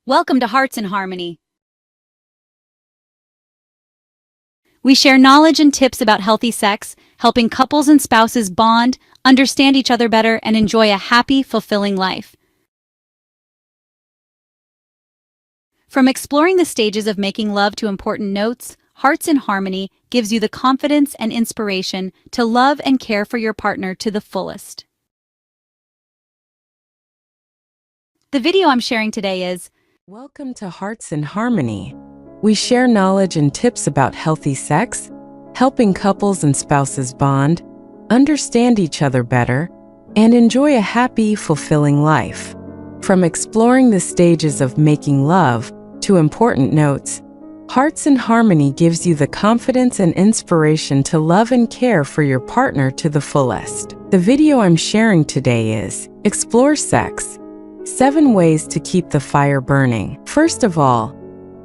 Welcome to Hearts in Harmony. We share knowledge and tips about healthy sex, helping couples and spouses bond, understand each other better, and enjoy a happy, fulfilling life. From exploring the stages of making love to important notes, Hearts in Harmony gives you the confidence and inspiration to love and care for your partner to the fullest. The video I'm sharing today is Welcome to Hearts in Harmony. We share knowledge and tips about healthy sex, helping couples and spouses bond, understand each other better, and enjoy a happy, fulfilling life. From exploring the stages of making love to important notes, Hearts in Harmony gives you the confidence and inspiration to love and care for your partner to the fullest. The video I'm sharing today is Explore Sex: 7 ways to keep the fire burning. First of all,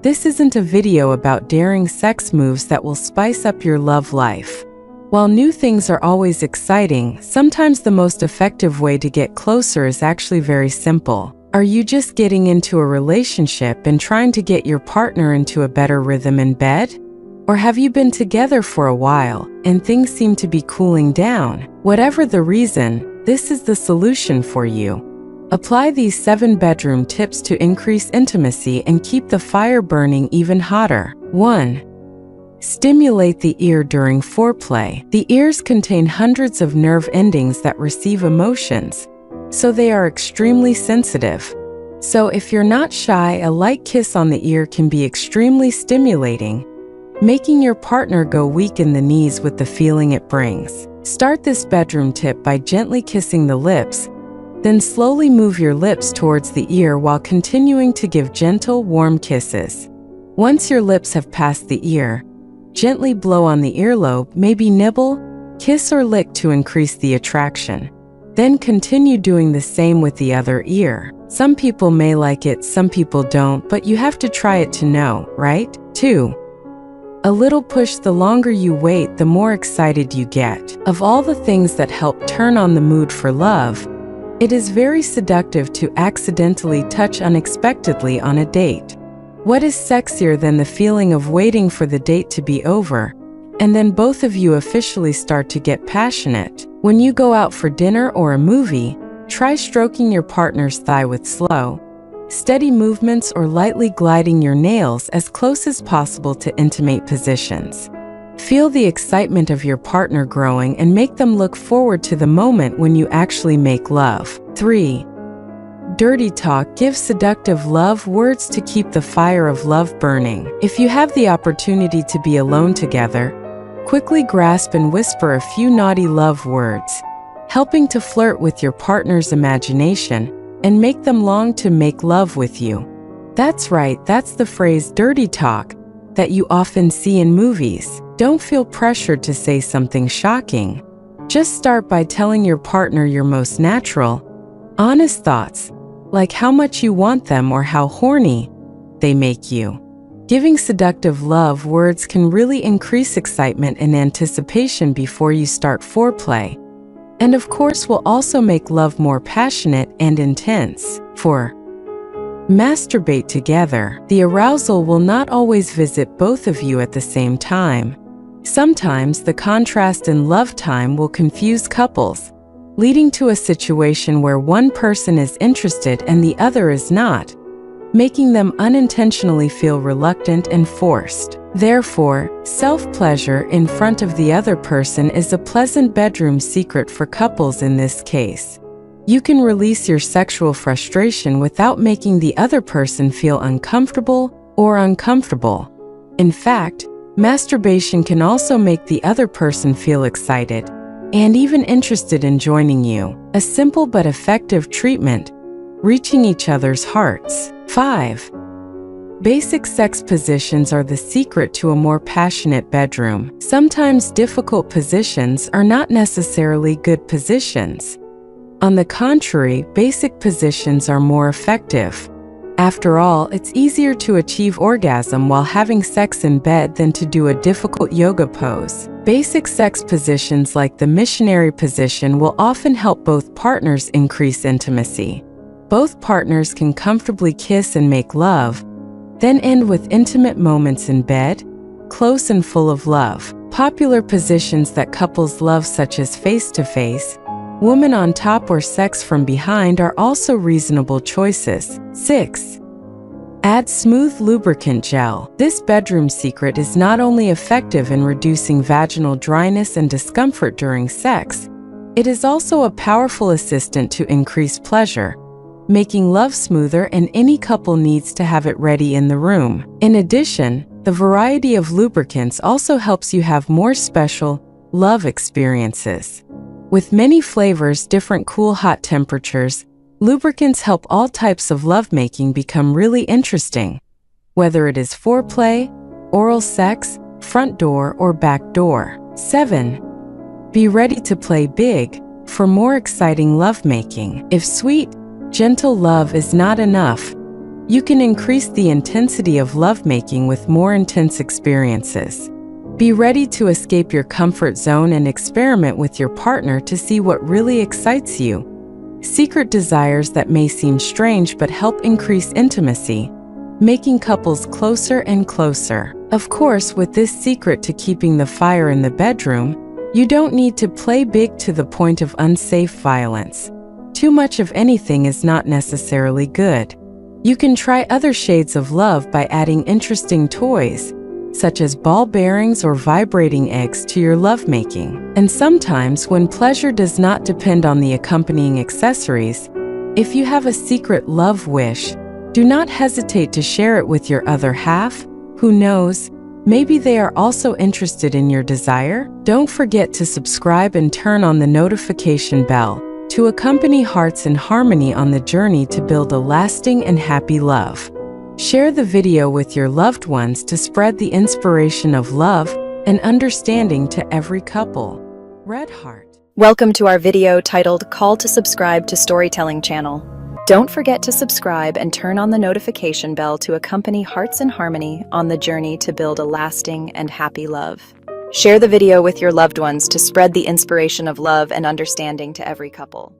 this isn't a video about daring sex moves that will spice up your love life. While new things are always exciting, sometimes the most effective way to get closer is actually very simple. Are you just getting into a relationship and trying to get your partner into a better rhythm in bed? Or have you been together for a while and things seem to be cooling down? Whatever the reason, this is the solution for you. Apply these 7 bedroom tips to increase intimacy and keep the fire burning even hotter. 1. Stimulate the ear during foreplay. The ears contain hundreds of nerve endings that receive emotions, so they are extremely sensitive. So if you're not shy, a light kiss on the ear can be extremely stimulating, making your partner go weak in the knees with the feeling it brings. Start this bedroom tip by gently kissing the lips, then slowly move your lips towards the ear while continuing to give gentle, warm kisses. Once your lips have passed the ear, gently blow on the earlobe, maybe nibble, kiss or lick to increase the attraction. Then continue doing the same with the other ear. Some people may like it, some people don't, but you have to try it to know, right? 2. A little push. The longer you wait, the more excited you get. Of all the things that help turn on the mood for love, it is very seductive to accidentally touch unexpectedly on a date. What is sexier than the feeling of waiting for the date to be over, and then both of you officially start to get passionate? When you go out for dinner or a movie, try stroking your partner's thigh with slow, steady movements or lightly gliding your nails as close as possible to intimate positions. Feel the excitement of your partner growing and make them look forward to the moment when you actually make love. 3. Dirty talk. Give seductive love words to keep the fire of love burning. If you have the opportunity to be alone together, quickly grasp and whisper a few naughty love words, helping to flirt with your partner's imagination and make them long to make love with you. That's right, that's the phrase dirty talk that you often see in movies. Don't feel pressured to say something shocking. Just start by telling your partner your most natural, honest thoughts, like how much you want them or how horny they make you. Giving seductive love words can really increase excitement and anticipation before you start foreplay, and of course will also make love more passionate and intense. 4. Masturbate together. The arousal will not always visit both of you at the same time. Sometimes the contrast in love time will confuse couples, leading to a situation where one person is interested and the other is not, making them unintentionally feel reluctant and forced. Therefore, self-pleasure in front of the other person is a pleasant bedroom secret for couples in this case. You can release your sexual frustration without making the other person feel uncomfortable or uncomfortable. In fact, masturbation can also make the other person feel excited and even interested in joining you. A simple but effective treatment, reaching each other's hearts. 5. Basic sex positions are the secret to a more passionate bedroom. Sometimes difficult positions are not necessarily good positions. On the contrary, basic positions are more effective. After all, it's easier to achieve orgasm while having sex in bed than to do a difficult yoga pose. Basic sex positions like the missionary position will often help both partners increase intimacy. Both partners can comfortably kiss and make love, then end with intimate moments in bed, close and full of love. Popular positions that couples love, such as face-to-face, woman on top, or sex from behind, are also reasonable choices. 6. Add smooth lubricant gel. This bedroom secret is not only effective in reducing vaginal dryness and discomfort during sex, it is also a powerful assistant to increase pleasure, making love smoother, and any couple needs to have it ready in the room. In addition, the variety of lubricants also helps you have more special love experiences. With many flavors, different cool hot temperatures, lubricants help all types of lovemaking become really interesting, whether it is foreplay, oral sex, front door, or back door. 7. Be ready to play big for more exciting lovemaking. If sweet, gentle love is not enough, you can increase the intensity of lovemaking with more intense experiences. Be ready to escape your comfort zone and experiment with your partner to see what really excites you. Secret desires that may seem strange but help increase intimacy, making couples closer and closer. Of course, with this secret to keeping the fire in the bedroom, you don't need to play big to the point of unsafe violence. Too much of anything is not necessarily good. You can try other shades of love by adding interesting toys, such as ball bearings or vibrating eggs, to your lovemaking. And sometimes, when pleasure does not depend on the accompanying accessories, if you have a secret love wish, do not hesitate to share it with your other half. Who knows, maybe they are also interested in your desire. Don't forget to subscribe and turn on the notification bell to accompany Hearts in Harmony on the journey to build a lasting and happy love. Share the video with your loved ones to spread the inspiration of love and understanding to every couple. Red Heart. Welcome to our video titled Call to Subscribe to Storytelling Channel. Don't forget to subscribe and turn on the notification bell to accompany Hearts in Harmony on the journey to build a lasting and happy love. Share the video with your loved ones to spread the inspiration of love and understanding to every couple.